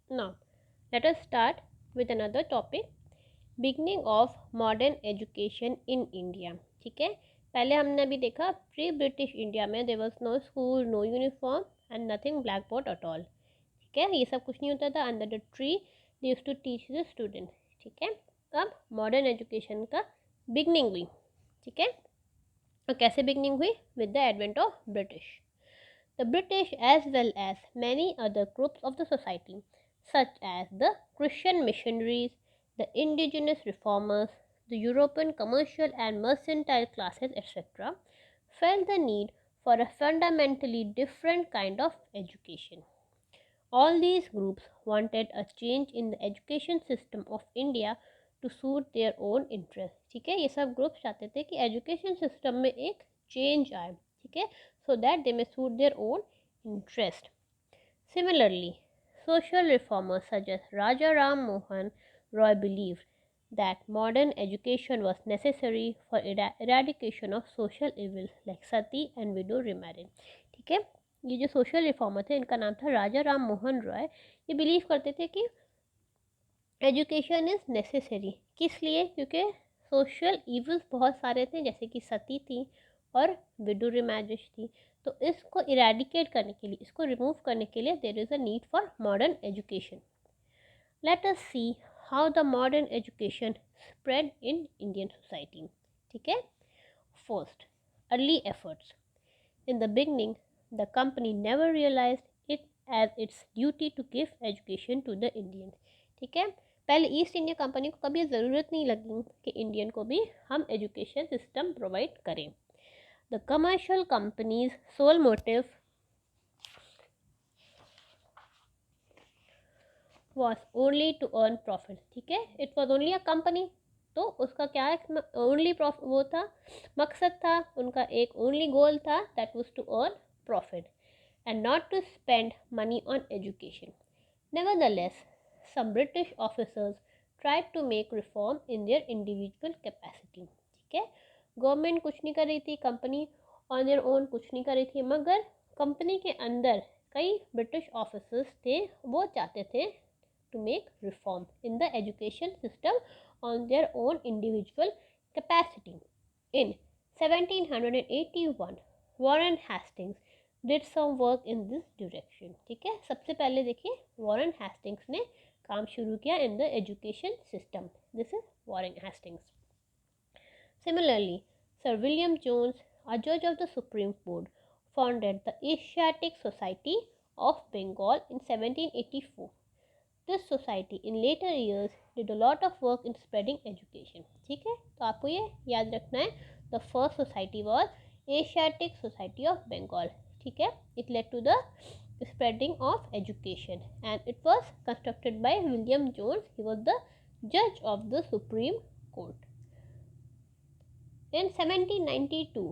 Now, let us start with another topic, beginning of modern education in India. ठीक है, पहले हमने अभी देखा प्री ब्रिटिश इंडिया में there was no school, no uniform and nothing black board at all. ठीक है, ये सब कुछ नहीं होता था. Under the tree they used to teach the student. ठीक है, अब मॉडर्न एजुकेशन का बिगनिंग हुई. ठीक है, और कैसे बिगनिंग हुई? With the advent of British. The British, as well as many other groups of the society, such as the Christian missionaries, the indigenous reformers, the European commercial and mercantile classes, etc., felt the need for a fundamentally different kind of education. All these groups wanted a change in the education system of India to suit their own interests. ठीक है, ये सब groups चाहते थे कि education system में एक change आए. ठीक है, so that they may suit their own interest. Similarly, social reformers such as Raja Ram Mohan Roy believed that modern education was necessary for eradication of social evils like sati and widow remarriage. ठीक है, ये जो social reformer थे इनका नाम था राजा राम मोहन रॉय. ये believe करते थे कि एजुकेशन इज़ नेसेसरी. किस लिए? क्योंकि सोशल इवल्स बहुत सारे थे, जैसे कि सती थी और विडो रिमैरिज थी. तो इसको इरेडिकेट करने के लिए, इसको रिमूव करने के लिए there is a need for modern education. Let us see how the modern education spread in Indian society. ठीक है, first, early efforts. In the beginning, the company never realized it as its duty to give education to the Indians. ठीक है, पहले east India company को कभी ज़रूरत नहीं लगी कि इंडियन को भी हम एजुकेशन सिस्टम प्रोवाइड करें. The commercial companies sole motive was only to earn profit. ठीक है, it was only a company, तो उसका क्या ओनली वो था, मकसद था उनका, एक ओनली गोल था, that was to earn profit and not to spend money on education. Nevertheless, some British officers tried to make reform in their individual capacity. ठीक है, गवर्नमेंट कुछ नहीं कर रही थी, कंपनी ऑन देयर ओन कुछ नहीं कर रही थी, मगर कंपनी के अंदर कई ब्रिटिश ऑफिसर्स थे, वो चाहते थे to make reform in the education system on their own individual capacity. In 1781, Warren Hastings did some work in this direction. ठीक है, सबसे पहले देखिए वॉरेन हेस्टिंग्स ने काम शुरू किया in the education system. This is Warren Hastings. Similarly, Sir William Jones, a judge of the Supreme Court, founded the Asiatic Society of Bengal in 1784. This society in later years did a lot of work in spreading education. ठीक है, तो आपको ये याद रखना है. The first society was Asiatic Society of Bengal. ठीक है, it led to the spreading of education and it was constructed by William Jones. He was the judge of the Supreme Court. In 1792,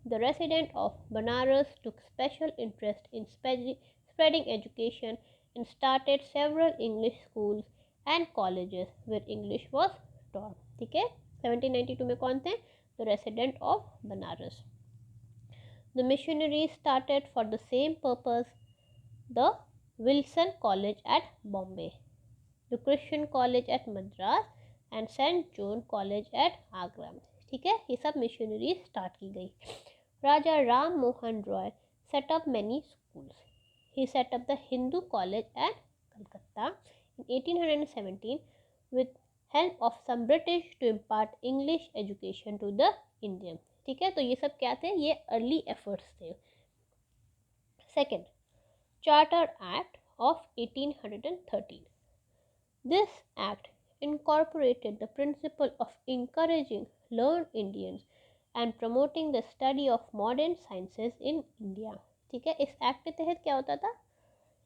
the resident of Banaras took special interest in spreading education and started several English schools and colleges where English was taught. ठीक है, 1792 में कौन थे? The resident of Banaras. The missionaries started for the same purpose the Wilson College at Bombay, the Christian College at Madras and St. John College at Agra. ठीक है, ये सब missionary start की गई. Raja Ram Mohan Roy set up many schools. He set up the Hindu College at Calcutta in 1817 with help of some British to impart English education to the Indians. ठीक है, तो ये सब क्या थे? ये अर्ली एफर्ट्स थे. Second, Charter Act of 1813. This act incorporated the principle of encouraging learned Indians and promoting the study of modern sciences in India. ठीक है, इस एक्ट के तहत क्या होता था?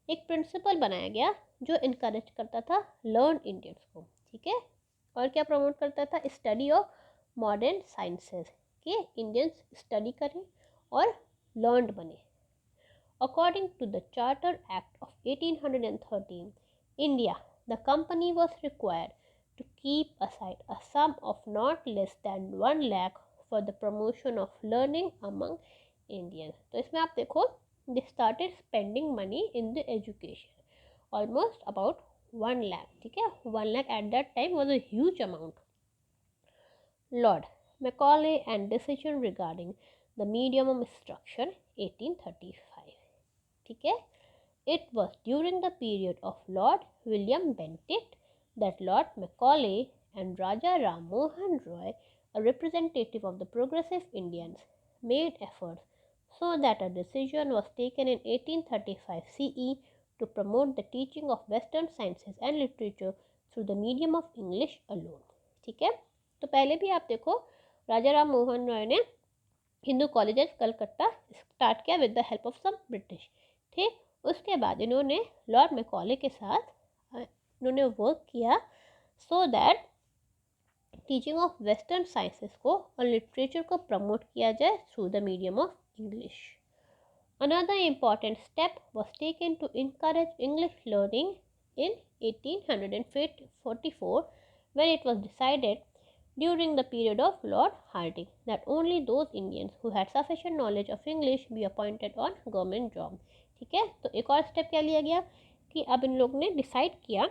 एक प्रिंसिपल बनाया गया जो इनकरेज करता था लर्न इंडियंस को. ठीक है, और क्या प्रमोट करता था? स्टडी ऑफ मॉडर्न साइंसेस, कि इंडियंस स्टडी करें और लर्नड बने. According to the charter act of 1813, India, the company was required to keep aside a sum of not less than 1 lakh for the promotion of learning among Indians. तो इसमें आप देखो, they started spending money in the education, almost about 1 lakh, ठीक है. 1 lakh at that time was a huge amount. Lord Macaulay and decision regarding the medium of instruction 1835, ठीक है. It was during the period of Lord William Bentinck that Lord Macaulay and Raja Ram Mohan Roy, a representative of the progressive Indians, made efforts so that a decision was taken in 1835 CE to promote the teaching of Western sciences and literature through the medium of English alone. ठीक है. तो पहले भी आप देखो, राजा राम मोहन रॉय ने Hindu colleges Calcutta start किया with the help of some British. ठीक. उसके बाद इन्होंने लॉर्ड मैकॉले के साथ इन्होंने वर्क किया so that teaching of western sciences को और लिटरेचर को प्रमोट किया जाए through the medium of English. Another important step was taken to encourage English learning in 1844 when it was decided during the period of Lord Hardinge that only those Indians who had sufficient knowledge of English be appointed on government job. ठीक है. तो एक और step क्या लिया गया कि अब इन लोग ने डिसाइड किया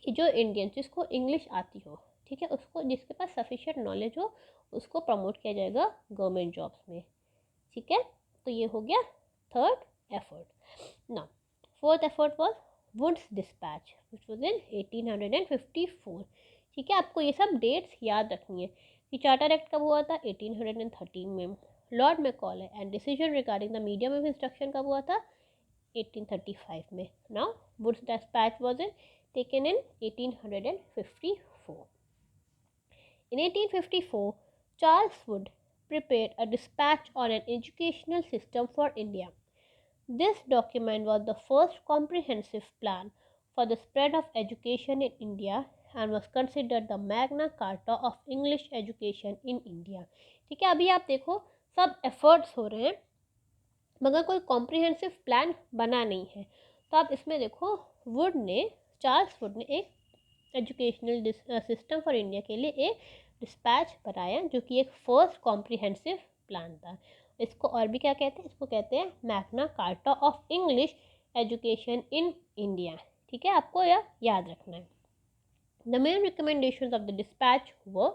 कि जो इंडियंस जिसको इंग्लिश आती हो, ठीक है, उसको जिसके पास सफिशिएंट नॉलेज हो उसको प्रमोट किया जाएगा गवर्नमेंट जॉब्स में. ठीक है. तो ये हो गया third effort. Now fourth effort was Woods dispatch which was in 1854. ठीक है. आपको ये सब डेट्स याद रखनी है कि चार्टर एक्ट कब हुआ था 1813 में. Lord Macaulay and decision regarding the medium of instruction कब हुआ था 1835 में. Now Woods dispatch was taken in 1854. In 1854, Charles Wood prepared a dispatch on an educational system for India. This document was the first comprehensive plan for the spread of education in India and was considered the Magna Carta of English education in India. ठीक है. अभी आप देखो सब efforts हो रहे हैं मगर कोई कॉम्प्रिहेंसिव प्लान बना नहीं है. तो आप इसमें देखो चार्ल्स वुड ने एक एजुकेशनल सिस्टम फॉर इंडिया के लिए एक डिस्पैच बनाया जो कि एक फर्स्ट कॉम्प्रिहेंसिव प्लान था. इसको और भी क्या कहते हैं, इसको कहते हैं Magna Carta of English education in India. ठीक है. आपको यह याद रखना है. The main recommendations of the dispatch were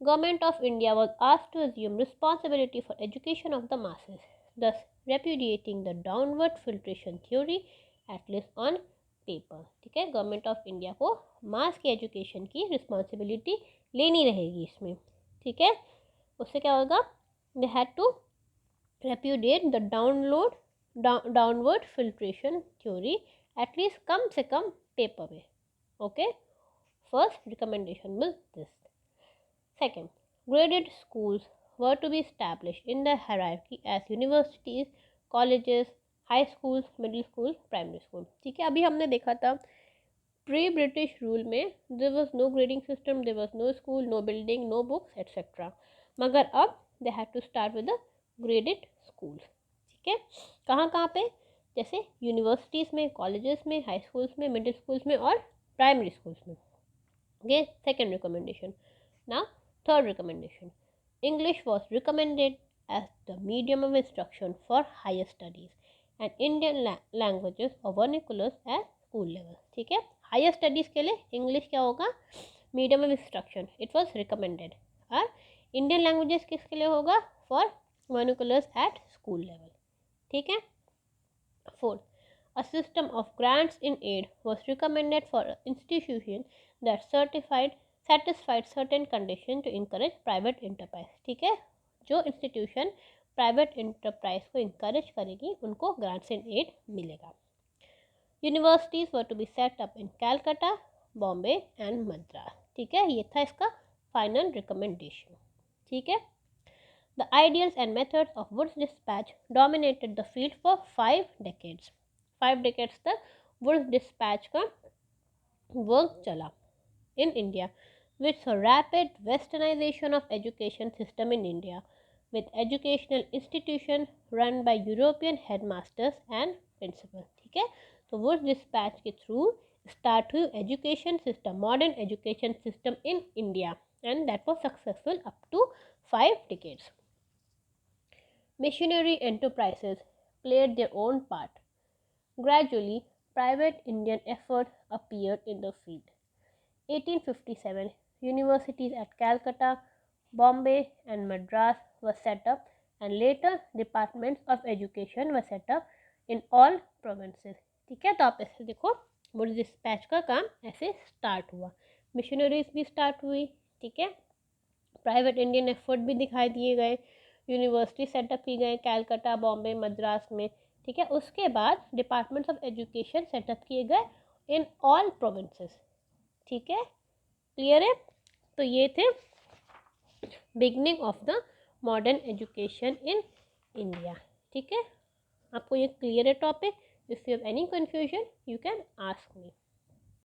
government of India was asked to assume responsibility for education of the masses, thus repudiating the downward filtration theory at least on paper. ठीक है. Government of India को मास की education की responsibility लेनी रहेगी इसमें. ठीक है. उससे क्या होगा, they had to repudiate the downward filtration theory at least कम से कम पेपर में. Okay. First recommendation was this. Second, graded schools were to be established in the hierarchy as universities, colleges, high school, middle school, primary school. ठीक है. अभी हमने देखा था प्री ब्रिटिश रूल में there was no grading system, there was no school, no building, no books etcetera. मगर अब they have to start with the graded school. ठीक है. कहाँ कहाँ पे, जैसे यूनिवर्सिटीज़ में, कॉलेजेस में, हाई स्कूल्स में, मिडिल स्कूल्स में और प्राइमरी स्कूल्स में. ये second recommendation. Now third recommendation, English was recommended as the medium of instruction for higher studies and Indian languages or vernaculars at school level. ठीक है. Higher studies के लिए English क्या होगा, medium of instruction. It was recommended. और Indian languages किसके लिए होगा, फॉर वर्निकुलर्स एट स्कूल लेवल. ठीक है. Fourth, a system of grants in aid was recommended for institutions that satisfied certain conditions to encourage private enterprise. ठीक है. जो institution private enterprise को इंकरेज करेगी उनको ग्रांट्स एंड एड मिलेगा. Universities were to be set up in Calcutta, Bombay and Madras. ठीक है. ये था इसका फाइनल रिकमेंडेशन. ठीक है. The ideals and methods of Woods dispatch dominated the field for 5 decades. 5 decades तक वुड्स डिस्पैच का वर्क चला in India, with a rapid westernization of education system in India, with educational institutions run by European headmasters and principals. ठीक है. तो Woods dispatch के through start हुई education system, modern education system in India, and that was successful up to 5 decades. Missionary enterprises played their own part. Gradually, private Indian effort appeared in the field. 1857, universities at Calcutta, Bombay and Madras were set up, and later departments of education were set up in all provinces. ठीक है, तो आप ऐसे देखो book dispatch का काम ऐसे start हुआ, मिशनरीज भी स्टार्ट हुई, ठीक है, प्राइवेट इंडियन एफर्ट भी दिखाई दिए गए, यूनिवर्सिटी सेटअप की गए कैलकाटा, बॉम्बे, मद्रास में, ठीक है। उसके बाद डिपार्टमेंट्स ऑफ एजुकेशन सेटअप किए गए इन ऑल प्रोविंसेस, ठीक है, क्लियर है। तो ये थे beginning of the modern education in India, ठीक है। आपको ये क्लियर है topic? If you have any confusion you can ask me.